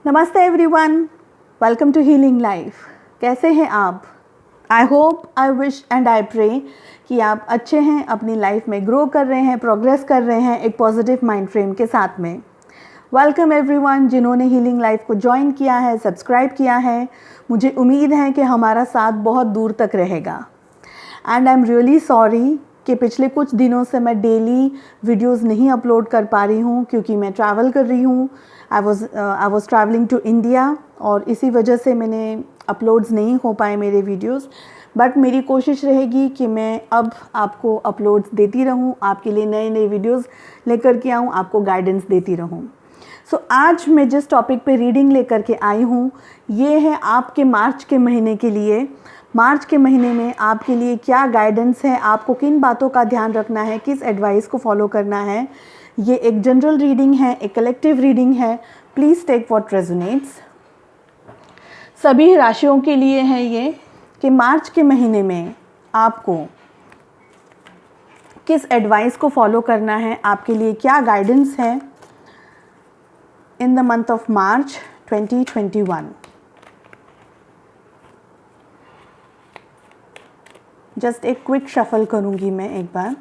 नमस्ते everyone, welcome to healing life. कैसे हैं आप? I hope, I wish and I pray कि आप अच्छे हैं, अपनी लाइफ में ग्रो कर रहे हैं, प्रोग्रेस कर रहे हैं एक पॉजिटिव माइंड फ्रेम के साथ में। वेलकम एवरीवन जिन्होंने हीलिंग लाइफ को ज्वाइन किया है, सब्सक्राइब किया है। मुझे उम्मीद है कि हमारा साथ बहुत दूर तक रहेगा। And I am really sorry कि पिछले कुछ दिनों से मैं डेली वीडियोस नहीं अपलोड कर पा रही हूँ क्योंकि मैं ट्रैवल कर रही हूँ। I was travelling to India और इसी वजह से मैंने अपलोड्स नहीं हो पाए मेरे वीडियोस। बट मेरी कोशिश रहेगी कि मैं अब आपको अपलोड्स देती रहूँ, आपके लिए नए नए वीडियोस लेकर के आऊँ, आपको गाइडेंस देती रहूँ। सो आज मैं जिस टॉपिक पे रीडिंग लेकर के आई हूँ ये है आपके मार्च के महीने के लिए। मार्च के महीने में आपके लिए क्या गाइडेंस है, आपको किन बातों का ध्यान रखना है, किस एडवाइस को फॉलो करना है। ये एक जनरल रीडिंग है, एक कलेक्टिव रीडिंग है। Please take what resonates. सभी राशियों के लिए है ये कि मार्च के महीने में आपको किस एडवाइस को फॉलो करना है, आपके लिए क्या गाइडेंस है in the month of March 2021। Just एक क्विक शफल करूंगी मैं एक बार।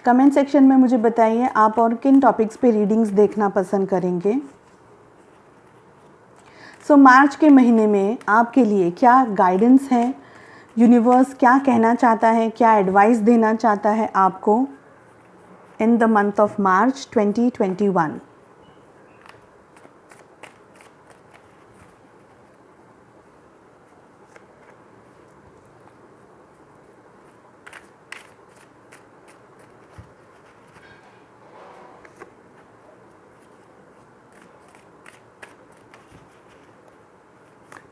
कमेंट सेक्शन में मुझे बताइए आप और किन टॉपिक्स पे रीडिंग्स देखना पसंद करेंगे। सो मार्च के महीने में आपके लिए क्या गाइडेंस है, यूनिवर्स क्या कहना चाहता है, क्या एडवाइस देना चाहता है आपको in the month of March 2021।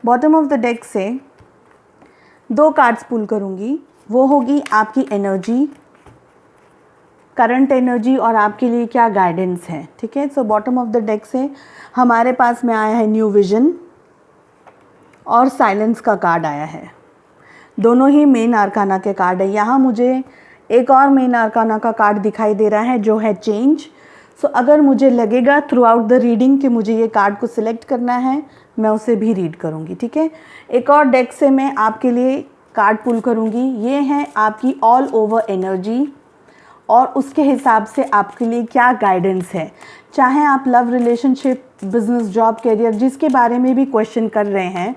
Bottom of the deck से 2 कार्ड्स पुल करूंगी। वो होगी आपकी एनर्जी, करंट एनर्जी और आपके लिए क्या गाइडेंस है। ठीक है, so bottom of the deck से हमारे पास में आया है न्यू विजन और साइलेंस का कार्ड आया है। दोनों ही मेन आर्काना के कार्ड है। यहाँ मुझे एक और मेन आर्काना का कार्ड दिखाई दे रहा है जो है चेंज। सो अगर मुझे लगेगा थ्रू आउट द रीडिंग कि मुझे ये कार्ड को सिलेक्ट करना है मैं उसे भी रीड करूँगी। ठीक है, एक और डेक से मैं आपके लिए कार्ड पुल करूँगी। ये है आपकी ऑल ओवर एनर्जी और उसके हिसाब से आपके लिए क्या गाइडेंस है। चाहे आप love, relationship, business, job, career जिसके बारे में भी क्वेश्चन कर रहे हैं,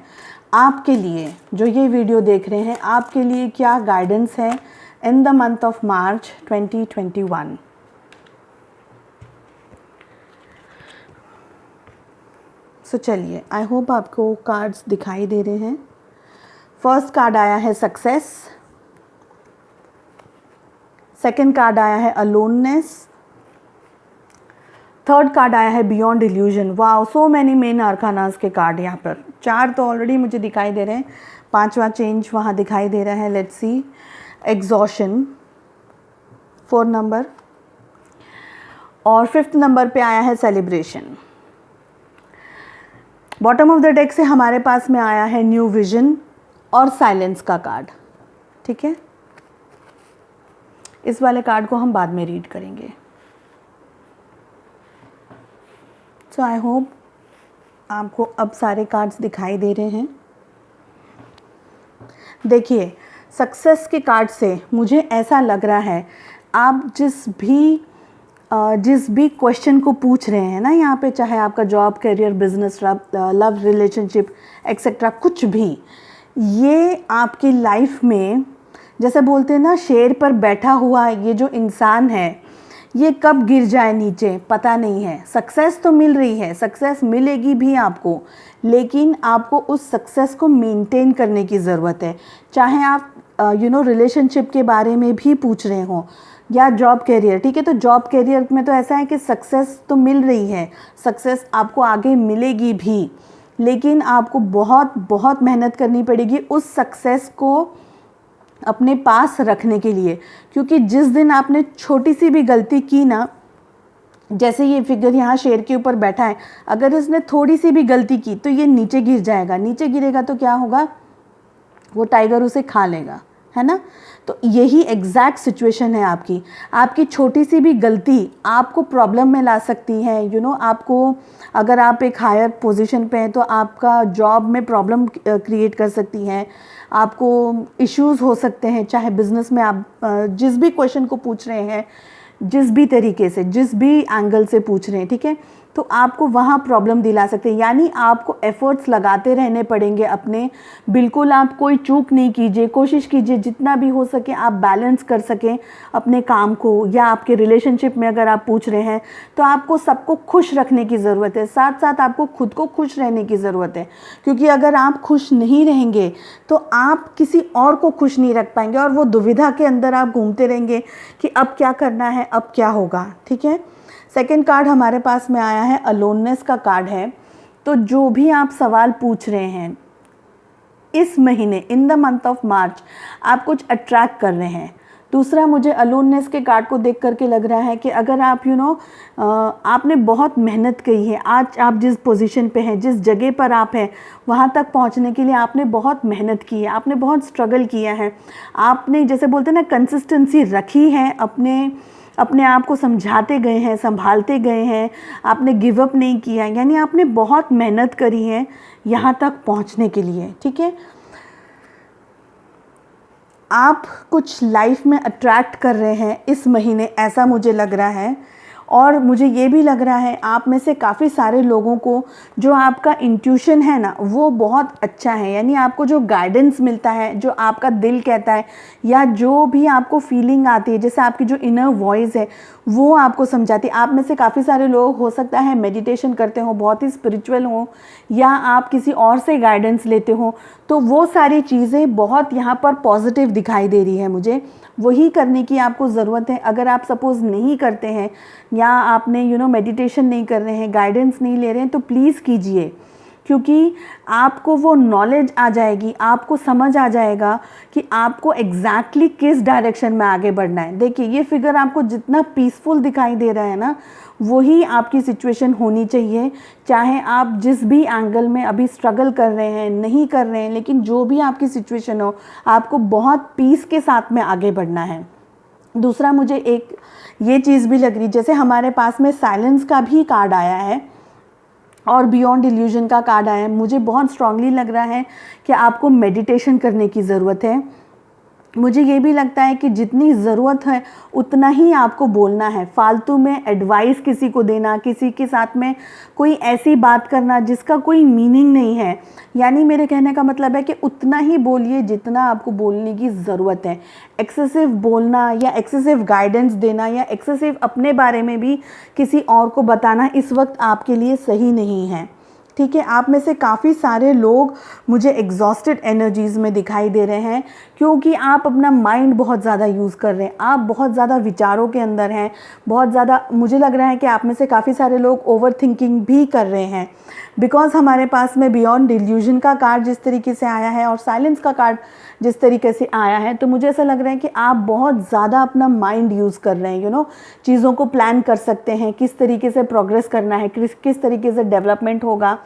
आपके लिए जो ये वीडियो देख रहे हैं आपके लिए क्या गाइडेंस है in the month of March 2021। सो चलिए, आई होप आपको कार्ड्स दिखाई दे रहे हैं। फर्स्ट कार्ड आया है सक्सेस, सेकेंड कार्ड आया है अलोननेस, थर्ड कार्ड आया है beyond illusion. Wow, so many main arcanas के कार्ड यहाँ पर। 4 तो ऑलरेडी मुझे दिखाई दे रहे हैं, 5वां चेंज वहाँ दिखाई दे रहा है। लेट्स सी, एग्जॉशन 4 नंबर और 5th नंबर पे आया है celebration. Bottom of the deck से हमारे पास में आया है न्यू विजन और साइलेंस का कार्ड। ठीक है, इस वाले कार्ड को हम बाद में रीड करेंगे। सो आई होप आपको अब सारे कार्ड्स दिखाई दे रहे हैं। देखिए, सक्सेस के कार्ड से मुझे ऐसा लग रहा है आप जिस भी क्वेश्चन को पूछ रहे हैं ना यहाँ पे, चाहे आपका job, career, business, love, relationship etcetera, कुछ भी, ये आपकी लाइफ में जैसे बोलते हैं ना शेर पर बैठा हुआ ये जो इंसान है ये कब गिर जाए नीचे पता नहीं है। सक्सेस तो मिल रही है, सक्सेस मिलेगी भी आपको, लेकिन आपको उस सक्सेस को मेंटेन करने की ज़रूरत है। चाहे आप रिलेशनशिप के बारे में भी पूछ रहे हो या जॉब, करियर। ठीक है, तो जॉब, करियर में तो ऐसा है कि सक्सेस तो मिल रही है, सक्सेस आपको आगे मिलेगी भी, लेकिन आपको बहुत बहुत मेहनत करनी पड़ेगी उस सक्सेस को अपने पास रखने के लिए। क्योंकि जिस दिन आपने छोटी सी भी गलती की ना, जैसे ये फिगर यहाँ शेर के ऊपर बैठा है, अगर इसने थोड़ी सी भी गलती की तो ये नीचे गिर जाएगा। नीचे गिरेगा तो क्या होगा, वो टाइगर उसे खा लेगा। है ना। तो यही एग्जैक्ट सिचुएशन है आपकी। आपकी छोटी सी भी गलती आपको प्रॉब्लम में ला सकती है। आपको, अगर आप एक हायर पोजीशन पे हैं तो आपका जॉब में प्रॉब्लम क्रिएट कर सकती है, आपको इश्यूज हो सकते हैं, चाहे बिजनेस में आप जिस भी क्वेश्चन को पूछ रहे हैं, जिस भी तरीके से, जिस भी एंगल से पूछ रहे हैं, ठीक है, तो आपको वहाँ प्रॉब्लम दिला सकते हैं। यानी आपको एफर्ट्स लगाते रहने पड़ेंगे अपने। बिल्कुल आप कोई चूक नहीं कीजिए, कोशिश कीजिए जितना भी हो सके आप बैलेंस कर सकें अपने काम को। या आपके रिलेशनशिप में अगर आप पूछ रहे हैं तो आपको सबको खुश रखने की ज़रूरत है, साथ साथ आपको खुद को खुश रहने की ज़रूरत है। क्योंकि अगर आप खुश नहीं रहेंगे तो आप किसी और को खुश नहीं रख पाएंगे, और वो दुविधा के अंदर आप घूमते रहेंगे कि अब क्या करना है, अब क्या होगा। ठीक है, सेकंड कार्ड हमारे पास में आया है, अलोननेस का कार्ड है। तो जो भी आप सवाल पूछ रहे हैं इस महीने, in the month of March, आप कुछ अट्रैक्ट कर रहे हैं। दूसरा, मुझे अलोननेस के कार्ड को देख करके लग रहा है कि अगर आप आपने बहुत मेहनत की है, आज आप जिस पोजीशन पे हैं, जिस जगह पर आप हैं, वहाँ तक पहुँचने के लिए आपने बहुत मेहनत की है, आपने बहुत स्ट्रगल किया है, आपने, जैसे बोलते हैं ना, कंसिस्टेंसी रखी है, अपने आप को समझाते गए हैं, संभालते गए हैं, आपने गिव अप नहीं किया, यानी आपने बहुत मेहनत करी है यहाँ तक पहुँचने के लिए। ठीक है, आप कुछ लाइफ में अट्रैक्ट कर रहे हैं इस महीने, ऐसा मुझे लग रहा है। और मुझे ये भी लग रहा है आप में से काफ़ी सारे लोगों को जो आपका इंट्यूशन है ना वो बहुत अच्छा है। यानी आपको जो गाइडेंस मिलता है, जो आपका दिल कहता है, या जो भी आपको फीलिंग आती है, जैसे आपकी जो इनर वॉइस है वो आपको समझाती है। आप में से काफ़ी सारे लोग हो सकता है मेडिटेशन करते हो, बहुत ही स्पिरिचुअल हो, या आप किसी और से गाइडेंस लेते हो, तो वो सारी चीज़ें बहुत यहाँ पर पॉजिटिव दिखाई दे रही है मुझे। वही करने की आपको ज़रूरत है। अगर आप सपोज़ नहीं करते हैं, या आपने मेडिटेशन नहीं कर रहे हैं, गाइडेंस नहीं ले रहे हैं, तो प्लीज़ कीजिए, क्योंकि आपको वो नॉलेज आ जाएगी, आपको समझ आ जाएगा कि आपको एग्जैक्टली किस डायरेक्शन में आगे बढ़ना है। देखिए, ये फिगर आपको जितना पीसफुल दिखाई दे रहा है ना, वही आपकी सिचुएशन होनी चाहिए। चाहे आप जिस भी एंगल में अभी स्ट्रगल कर रहे हैं, नहीं कर रहे हैं, लेकिन जो भी आपकी सिचुएशन हो, आपको बहुत पीस के साथ में आगे बढ़ना है। दूसरा, मुझे एक ये चीज़ भी लग रही, जैसे हमारे पास में साइलेंस का भी कार्ड आया है और बियॉन्ड इल्यूजन का कार्ड आया है। मुझे बहुत स्ट्रांगली लग रहा है कि आपको मेडिटेशन करने की ज़रूरत है। मुझे ये भी लगता है कि जितनी ज़रूरत है उतना ही आपको बोलना है। फालतू में एडवाइस किसी को देना, किसी के साथ में कोई ऐसी बात करना जिसका कोई मीनिंग नहीं है, यानी मेरे कहने का मतलब है कि उतना ही बोलिए जितना आपको बोलने की ज़रूरत है। एक्सेसिव बोलना या एक्सेसिव गाइडेंस देना या एक्सेसिव अपने बारे में भी किसी और को बताना इस वक्त आपके लिए सही नहीं है। ठीक है, आप में से काफ़ी सारे लोग मुझे एग्जॉस्टेड एनर्जीज़ में दिखाई दे रहे हैं, क्योंकि आप अपना माइंड बहुत ज़्यादा यूज़ कर रहे हैं, आप बहुत ज़्यादा विचारों के अंदर हैं, बहुत ज़्यादा। मुझे लग रहा है कि आप में से काफ़ी सारे लोग ओवर थिंकिंग भी कर रहे हैं, बिकॉज हमारे पास में बियॉन्ड इल्यूजन का कार्ड जिस तरीके से आया है और साइलेंस का कार्ड जिस तरीके से आया है, तो मुझे ऐसा लग रहा है कि आप बहुत ज़्यादा अपना माइंड यूज़ कर रहे हैं। चीज़ों को प्लान कर सकते हैं, किस तरीके से प्रोग्रेस करना है, किस तरीके से डेवलपमेंट होगा,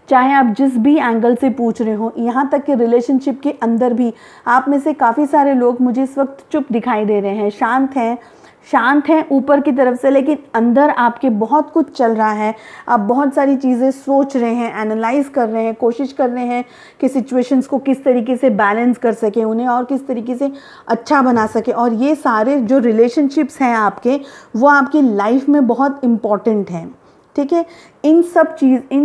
चाहे आप जिस भी एंगल से पूछ रहे हो। यहाँ तक कि रिलेशनशिप के अंदर भी आप में से काफ़ी सारे लोग मुझे इस वक्त चुप दिखाई दे रहे हैं, शांत हैं ऊपर की तरफ से, लेकिन अंदर आपके बहुत कुछ चल रहा है। आप बहुत सारी चीज़ें सोच रहे हैं, एनालाइज कर रहे हैं, कोशिश कर रहे हैं कि सिचुएशंस को किस तरीके से बैलेंस कर सकें, उन्हें और किस तरीके से अच्छा बना सकें। और ये सारे जो रिलेशनशिप्स हैं आपके, वो आपकी लाइफ में बहुत इम्पॉर्टेंट हैं। ठीक है, इन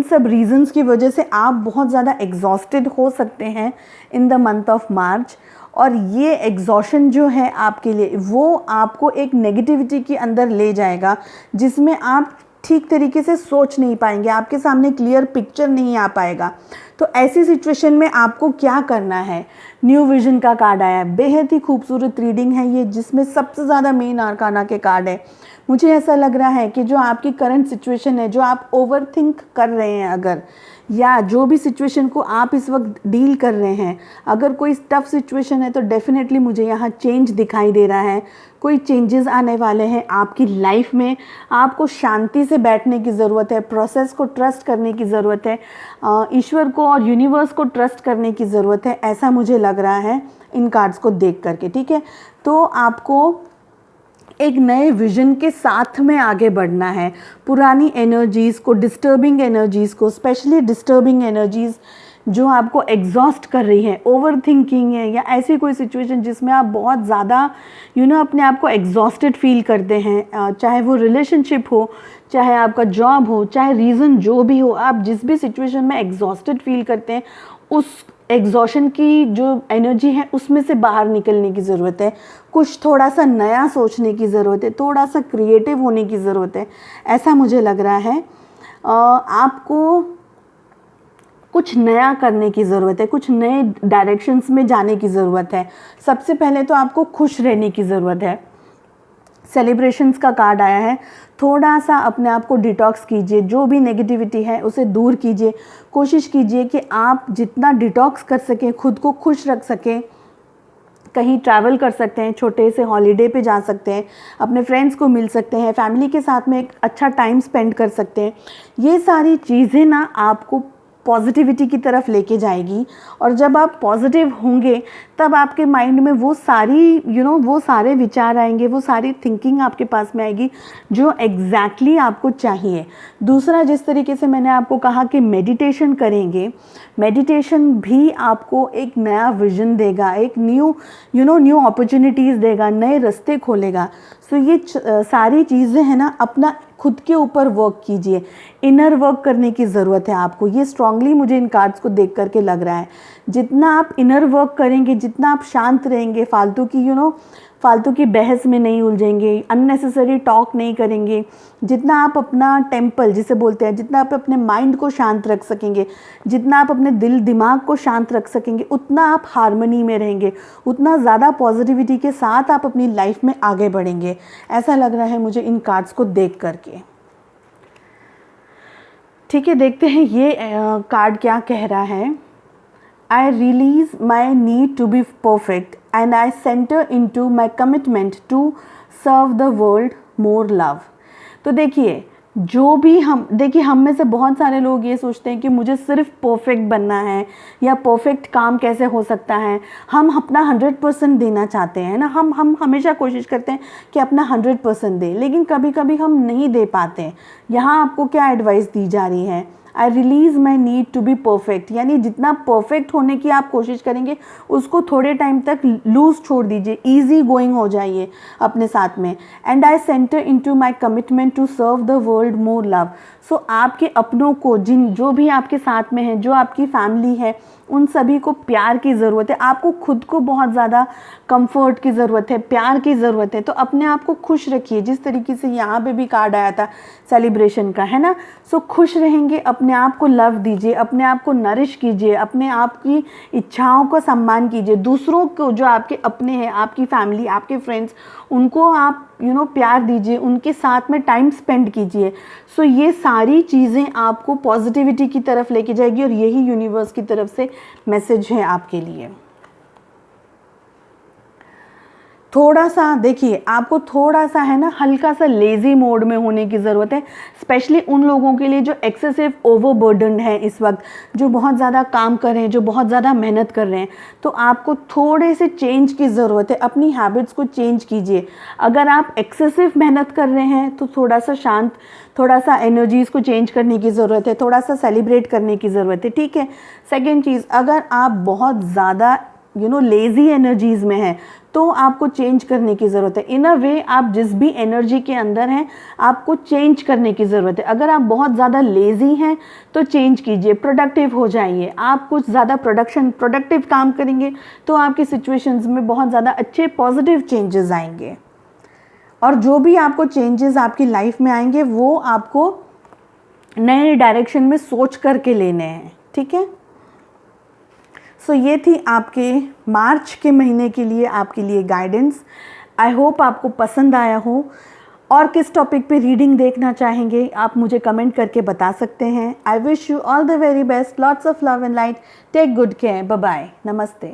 सब रीजंस की वजह से आप बहुत ज़्यादा एग्जॉस्टेड हो सकते हैं in the month of March. और ये एग्जॉशन जो है आपके लिए, वो आपको एक नेगेटिविटी के अंदर ले जाएगा, जिसमें आप ठीक तरीके से सोच नहीं पाएंगे, आपके सामने क्लियर पिक्चर नहीं आ पाएगा। तो ऐसी सिचुएशन में आपको क्या करना है? न्यू विजन का कार्ड आया है, बेहद ही खूबसूरत रीडिंग है ये, जिसमें सबसे ज़्यादा मेन आर्काना के कार्ड है। मुझे ऐसा लग रहा है कि जो आपकी करंट सिचुएशन है, जो आप ओवर थिंक कर रहे हैं अगर, या जो भी सिचुएशन को आप इस वक्त डील कर रहे हैं, अगर कोई टफ सिचुएशन है, तो डेफिनेटली मुझे यहाँ चेंज दिखाई दे रहा है। कोई चेंजेस आने वाले हैं आपकी लाइफ में। आपको शांति से बैठने की ज़रूरत है, प्रोसेस को ट्रस्ट करने की ज़रूरत है, ईश्वर को और यूनिवर्स को ट्रस्ट करने की ज़रूरत है, ऐसा मुझे लग रहा है। इन कार्ड्स को देख करके, ठीक है। तो आपको एक नए विजन के साथ में आगे बढ़ना है। पुरानी एनर्जीज़ को, डिस्टर्बिंग एनर्जीज़ को, स्पेशली डिस्टर्बिंग एनर्जीज़ जो आपको एग्जॉस्ट कर रही है, ओवर थिंकिंग है या ऐसी कोई सिचुएशन जिसमें आप बहुत ज़्यादा अपने आप को एग्जॉस्टेड फील करते हैं, चाहे वो रिलेशनशिप हो, चाहे आपका जॉब हो, चाहे रीज़न जो भी हो, आप जिस भी सिचुएशन में एग्जॉस्टेड फील करते हैं, उस एग्जॉशन की जो एनर्जी है उसमें से बाहर निकलने की ज़रूरत है। कुछ थोड़ा सा नया सोचने की ज़रूरत है, थोड़ा सा क्रिएटिव होने की ज़रूरत है, ऐसा मुझे लग रहा है। आपको कुछ नया करने की ज़रूरत है, कुछ नए डायरेक्शंस में जाने की ज़रूरत है। सबसे पहले तो आपको खुश रहने की ज़रूरत है। सेलिब्रेशंस का कार्ड आया है, थोड़ा सा अपने आप को डिटॉक्स कीजिए, जो भी नेगेटिविटी है उसे दूर कीजिए। कोशिश कीजिए कि आप जितना डिटॉक्स कर सकें, खुद को खुश रख सकें। कहीं ट्रैवल कर सकते हैं, छोटे से हॉलीडे पे जा सकते हैं, अपने फ्रेंड्स को मिल सकते हैं, फैमिली के साथ में एक अच्छा टाइम स्पेंड कर सकते हैं। ये सारी चीज़ें ना आपको पॉजिटिविटी की तरफ लेके जाएगी, और जब आप पॉजिटिव होंगे तब आपके माइंड में वो सारी वो सारे विचार आएंगे, वो सारी थिंकिंग आपके पास में आएगी जो एग्जैक्टली आपको चाहिए। दूसरा, जिस तरीके से मैंने आपको कहा कि मेडिटेशन करेंगे, मेडिटेशन भी आपको एक नया विजन देगा, एक न्यू अपॉर्चुनिटीज़ देगा, नए रास्ते खोलेगा। सो ये सारी चीज़ें हैं ना, अपना खुद के ऊपर वर्क कीजिए, इनर वर्क करने की ज़रूरत है आपको। ये स्ट्रांगली मुझे इन कार्ड्स को देख करके लग रहा है। जितना आप इनर वर्क करेंगे, जितना आप शांत रहेंगे, फालतू की बहस में नहीं उलझेंगे, अननेसेसरी टॉक नहीं करेंगे, जितना आप अपना टेम्पल जिसे बोलते हैं, जितना आप अपने माइंड को शांत रख सकेंगे, जितना आप अपने दिल दिमाग को शांत रख सकेंगे, उतना आप हार्मनी में रहेंगे, उतना ज़्यादा पॉजिटिविटी के साथ आप अपनी लाइफ में आगे बढ़ेंगे। ऐसा लग रहा है मुझे इन कार्ड्स को देख करके। ठीक है, देखते हैं ये कार्ड क्या कह रहा है। I release my need to be perfect and I center into my commitment to serve the world more love। तो देखिए, हम में से बहुत सारे लोग ये सोचते हैं कि मुझे सिर्फ परफेक्ट बनना है, या परफेक्ट काम कैसे हो सकता है। हम अपना 100% देना चाहते हैं ना, हम हमेशा कोशिश करते हैं कि अपना 100% दें, लेकिन कभी कभी हम नहीं दे पाते। यहाँ आपको क्या एडवाइस दी जा रही है? I release my need to be perfect, यानी जितना परफेक्ट होने की आप कोशिश करेंगे उसको थोड़े टाइम तक लूज छोड़ दीजिए, ईजी गोइंग हो जाइए अपने साथ में। And I centre into my commitment to serve the world more love. So आपके अपनों को, जो भी आपके साथ में है, जो आपकी फैमिली है, उन सभी को प्यार की ज़रूरत है। आपको खुद को बहुत ज़्यादा कंफर्ट की ज़रूरत है, प्यार की ज़रूरत है। तो अपने आप को खुश रखिए, जिस तरीके से यहाँ पे भी कार्ड आया था सेलिब्रेशन का, है ना। सो खुश रहेंगे, अपने आप को लव दीजिए, अपने आप को नरिश कीजिए, अपने आप की इच्छाओं का सम्मान कीजिए। दूसरों को, जो आपके अपने हैं, आपकी फैमिली, आपके फ्रेंड्स, उनको आप प्यार दीजिए, उनके साथ में टाइम स्पेंड कीजिए। सो ये सारी चीज़ें आपको पॉजिटिविटी की तरफ लेके जाएगी, और यही यूनिवर्स की तरफ से मैसेज है आपके लिए। थोड़ा सा देखिए, आपको थोड़ा सा है ना, हल्का सा लेज़ी मोड में होने की ज़रूरत है, स्पेशली उन लोगों के लिए जो एक्सेसिव ओवरबर्डन है इस वक्त, जो बहुत ज़्यादा काम कर रहे हैं, जो बहुत ज़्यादा मेहनत कर रहे हैं। तो आपको थोड़े से चेंज की ज़रूरत है, अपनी हैबिट्स को चेंज कीजिए। अगर आप एक्सेसिव मेहनत कर रहे हैं तो थोड़ा सा शांत, थोड़ा सा एनर्जीज़ को चेंज करने की ज़रूरत है, थोड़ा सा सेलिब्रेट करने की ज़रूरत है, ठीक है। सेकेंड चीज़, अगर आप बहुत ज़्यादा लेज़ी एनर्जीज़ में हैं तो आपको चेंज करने की ज़रूरत है। इन अ वे, आप जिस भी एनर्जी के अंदर हैं आपको चेंज करने की ज़रूरत है। अगर आप बहुत ज़्यादा लेज़ी हैं तो चेंज कीजिए, प्रोडक्टिव हो जाइए। आप कुछ ज़्यादा प्रोडक्टिव काम करेंगे तो आपकी सिचुएशंस में बहुत ज़्यादा अच्छे पॉजिटिव चेंजेस आएंगे, और जो भी आपको चेंजेस आपकी लाइफ में आएंगे वो आपको नए डायरेक्शन में सोच करके लेने हैं, ठीक है। सो ये थी आपके मार्च के महीने के लिए आपके लिए गाइडेंस। आई होप आपको पसंद आया हो, और किस टॉपिक पे रीडिंग देखना चाहेंगे आप मुझे कमेंट करके बता सकते हैं। I wish you all the very best, lots of love and light, take good care, bye bye, नमस्ते।